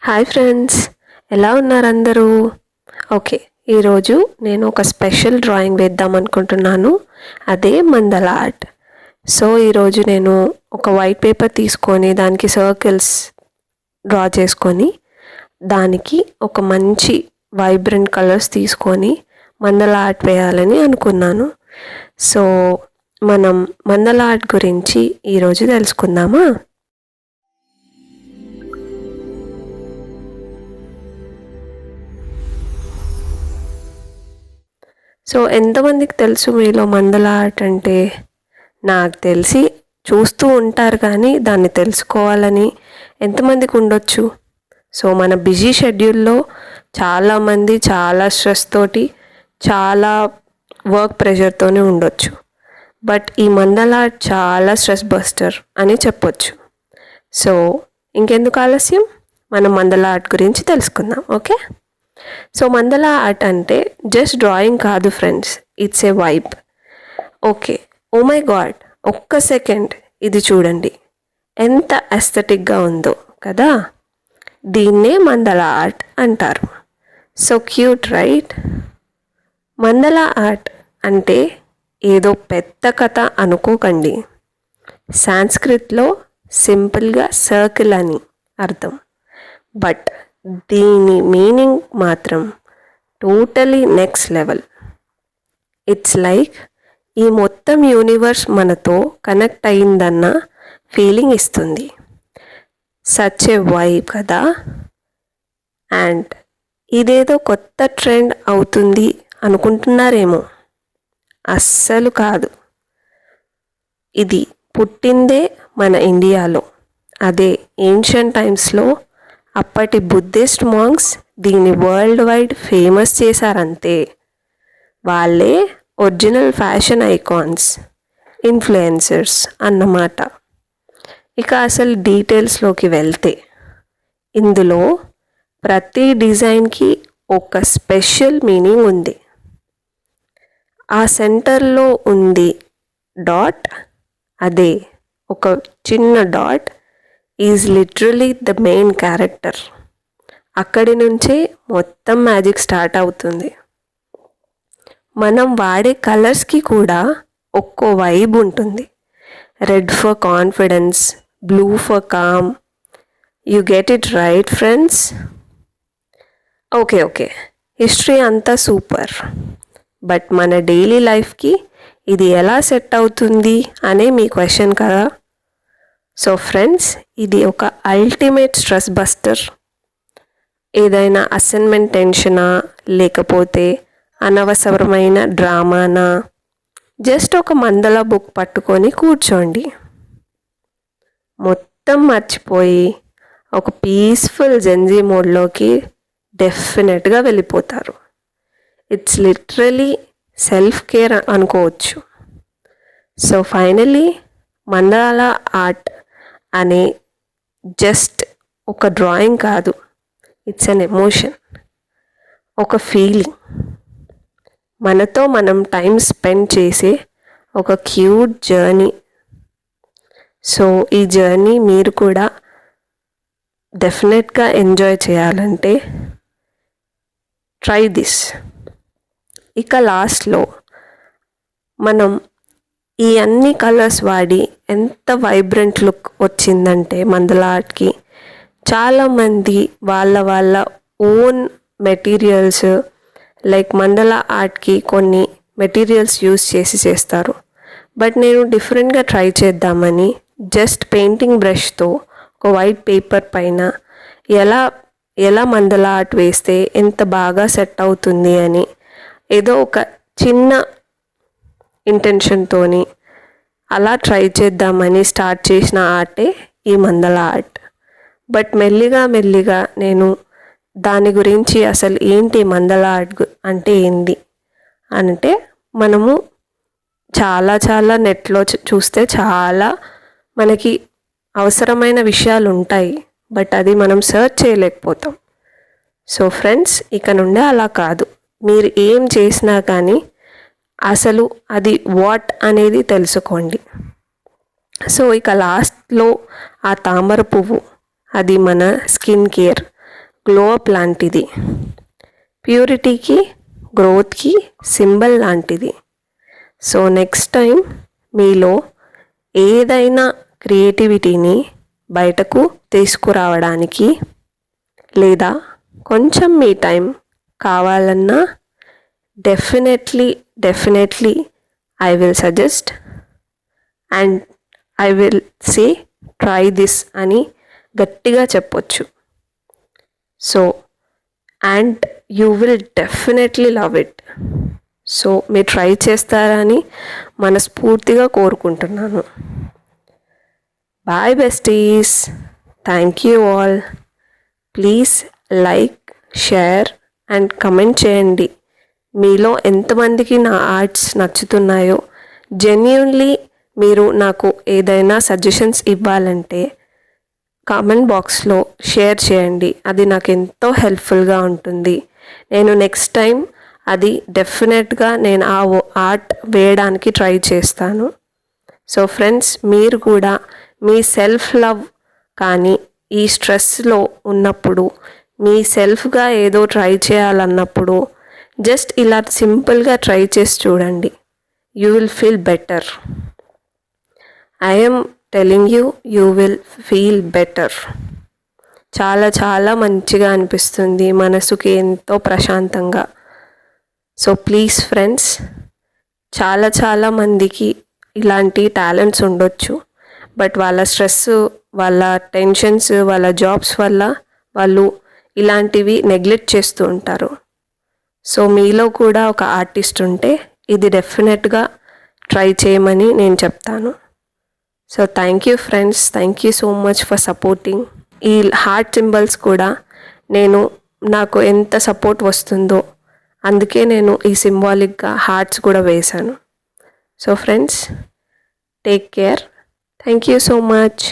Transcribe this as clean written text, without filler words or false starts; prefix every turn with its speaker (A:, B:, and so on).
A: Hi friends, ఎలా ఉన్నారు అందరూ? ఓకే, ఈరోజు నేను ఒక స్పెషల్ డ్రాయింగ్ వేద్దాం అనుకుంటున్నాను. అదే మండల ఆర్ట్. సో ఈరోజు నేను ఒక వైట్ పేపర్ తీసుకొని దానికి సర్కిల్స్ డ్రా చేసుకొని దానికి ఒక మంచి వైబ్రెంట్ కలర్స్ తీసుకొని మండల ఆర్ట్ వేయాలని అనుకున్నాను. సో మనం మండల ఆర్ట్ గురించి ఈరోజు తెలుసుకుందామా? సో ఎంతమందికి తెలుసు మీలో మండల ఆర్ట్ అంటే? నాకు తెలిసి చూస్తూ ఉంటారు కానీ దాన్ని తెలుసుకోవాలని ఎంతమందికి ఉండొచ్చు? సో మన బిజీ షెడ్యూల్లో చాలామంది చాలా స్ట్రెస్ తోటి, చాలా వర్క్ ప్రెషర్తోనే ఉండొచ్చు. బట్ ఈ మండల ఆర్ట్ చాలా స్ట్రెస్ బస్టర్ అని చెప్పొచ్చు. సో ఇంకెందుకు ఆలస్యం, మనం మండల ఆర్ట్ గురించి తెలుసుకుందాం. ఓకే, సో మండల ఆర్ట్ అంటే జస్ట్ డ్రాయింగ్ కాదు friends, it's a vibe. Okay, oh my God, ఒక్క సెకండ్ ఇది చూడండి, ఎంత అస్థెటిక్గా ఉందో కదా. దీన్నే మండల ఆర్ట్ అంటారు. So cute right? మండల ఆర్ట్ అంటే ఏదో పెద్ద కథ అనుకోకండి. సాంస్క్రిట్లో సింపుల్గా సర్కిల్ అని అర్థం. బట్ దీని మీనింగ్ మాత్రం totally next level. It's like ఈ మొత్తం యూనివర్స్ మనతో కనెక్ట్ అయిందన్న ఫీలింగ్ ఇస్తుంది. సచ్ ఏ వైబ్ కదా. అండ్ ఇదేదో కొత్త ట్రెండ్ అవుతుంది అనుకుంటున్నారేమో, అస్సలు కాదు. ఇది పుట్టిందే మన ఇండియాలో. అదే ఏన్షియంట్ టైమ్స్లో అప్పటి బుద్ధిస్ట్ మాంగ్స్ దీన్ని వరల్డ్ వైడ్ ఫేమస్ చేశారంతే. వాళ్ళే ఒరిజినల్ ఫ్యాషన్ ఐకాన్స్, ఇన్ఫ్లుయెన్సర్స్ అన్నమాట. ఇక అసలు డీటెయిల్స్లోకి వెళ్తే, ఇందులో ప్రతి డిజైన్కి ఒక స్పెషల్ మీనింగ్ ఉంది. ఆ సెంటర్లో ఉంది డాట్, అదే ఒక చిన్న dot is literally the main character. అక్కడి నుంచే మొత్తం మ్యాజిక్ స్టార్ట్ అవుతుంది. మనం వాడే కలర్స్కి కూడా ఒక్కో వైబ్ ఉంటుంది. Red for confidence, blue for calm. You get it right friends? Okay, history అంతా సూపర్. బట్ మన డైలీ లైఫ్కి ఇది ఎలా సెట్ అవుతుంది అనే మీ క్వశ్చన్ కదా. సో ఫ్రెండ్స్, ఇది ఒక అల్టిమేట్ స్ట్రెస్ బస్టర్. ఏదైనా అసైన్మెంట్ టెన్షనా, లేకపోతే అనవసరమైన డ్రామానా, జస్ట్ ఒక మండల బుక్ పట్టుకొని కూర్చోండి. మొత్తం మర్చిపోయి ఒక పీస్ఫుల్ జెన్జీ మోడ్లోకి డెఫినెట్గా వెళ్ళిపోతారు. ఇట్స్ లిటరలీ సెల్ఫ్ కేర్ అనుకోవచ్చు. సో ఫైనలీ మండల ఆర్ట్ అనే జస్ట్ ఒక డ్రాయింగ్ కాదు, ఇట్స్ అన్ ఎమోషన్, ఒక ఫీలింగ్, మనతో మనం టైం స్పెండ్ చేసే ఒక క్యూట్ జర్నీ. సో ఈ జర్నీ మీరు కూడా డెఫినెట్గా ఎంజాయ్ చేయాలంటే ట్రై దిస్. ఇక లాస్ట్లో మనం ఈ అన్ని కలర్స్ వాడి ఎంత వైబ్రెంట్ లుక్ వచ్చిందంటే మండల ఆర్ట్కి, చాలామంది వాళ్ళ ఓన్ మెటీరియల్స్, లైక్ మండల ఆర్ట్కి కొన్ని మెటీరియల్స్ యూస్ చేస్తారు. బట్ నేను డిఫరెంట్గా ట్రై చేద్దామని జస్ట్ పెయింటింగ్ బ్రష్తో ఒక వైట్ పేపర్ పైన ఎలా మండల ఆర్ట్ వేస్తే ఎంత బాగా సెట్ అవుతుంది అని ఏదో ఒక చిన్న ఇంటెన్షన్తోని అలా ట్రై చేద్దామని స్టార్ట్ చేసిన ఆర్టే ఈ మండల ఆర్ట్. బట్ మెల్లిగా నేను దాని గురించి అసలు ఏంటి మండల ఆర్ట్ అంటే ఏంది అంటే, మనము చాలా నెట్లో చూస్తే చాలా మనకి అవసరమైన విషయాలు ఉంటాయి, బట్ అది మనం సర్చ్ చేయలేకపోతాం. సో ఫ్రెండ్స్, ఇక నుండి అలా కాదు, మీరు ఏం చేసినా కానీ అసలు అది వాట్ అనేది తెలుసుకోండి. సో ఇక లాస్ట్లో ఆ తామర పువ్వు, అది మన స్కిన్ కేర్, గ్లో అప్ లాంటిది, ప్యూరిటీకి, గ్రోత్కి సింబల్ లాంటిది. సో నెక్స్ట్ టైం మీలో ఏదైనా క్రియేటివిటీని బయటకు తీసుకురావడానికి లేదా కొంచెం మీ టైం కావాలన్నా definitely I will suggest and I will say try this అని గట్టిగా చెప్పొచ్చు. So and you will definitely love it. So మీరు ట్రై చేస్తారని మనస్ఫూర్తిగా కోరుకుంటున్నాను. Bye besties. Thank you all. Please like, share and comment చేయండి. మీలో ఎంతమందికి నా ఆర్ట్స్ నచ్చుతున్నాయో. జెన్యూన్లీ మీరు నాకు ఏదైనా సజెషన్స్ ఇవ్వాలంటే కామెంట్ బాక్స్లో షేర్ చేయండి. అది నాకు ఎంతో హెల్ప్ఫుల్గా ఉంటుంది. నేను నెక్స్ట్ టైం అది డెఫినెట్గా నేను ఆ ఆర్ట్ వేయడానికి ట్రై చేస్తాను. సో ఫ్రెండ్స్, మీరు కూడా మీ సెల్ఫ్ లవ్ కానీ ఈ స్ట్రెస్లో ఉన్నప్పుడు మీ సెల్ఫ్గా ఏదో ట్రై చేయాలన్నప్పుడు జస్ట్ ఇలా సింపుల్గా ట్రై చేసి చూడండి. You will feel better. I am telling you will feel better. చాలా చాలా మంచిగా అనిపిస్తుంది, మనసుకి ఎంతో ప్రశాంతంగా. సో ప్లీజ్ ఫ్రెండ్స్, చాలా మందికి ఇలాంటి టాలెంట్స్ ఉండొచ్చు. బట్ వాళ్ళ స్ట్రెస్, వాళ్ళ టెన్షన్స్, వాళ్ళ జాబ్స్ వల్ల వాళ్ళు ఇలాంటివి నెగ్లెక్ట్ చేస్తూ ఉంటారు. సో మీలో కూడా ఒక ఆర్టిస్ట్ ఉంటే ఇది డెఫినెట్గా ట్రై చేయమని నేను చెప్తాను. So thank you friends, thank you so much for supporting. ఈ హార్ట్ సింబల్స్ కూడా నాకు ఎంత సపోర్ట్ వస్తుందో అందుకే నేను ఈ సింబాలిక్గా హార్ట్స్ కూడా వేశాను. So friends, take care. Thank you so much.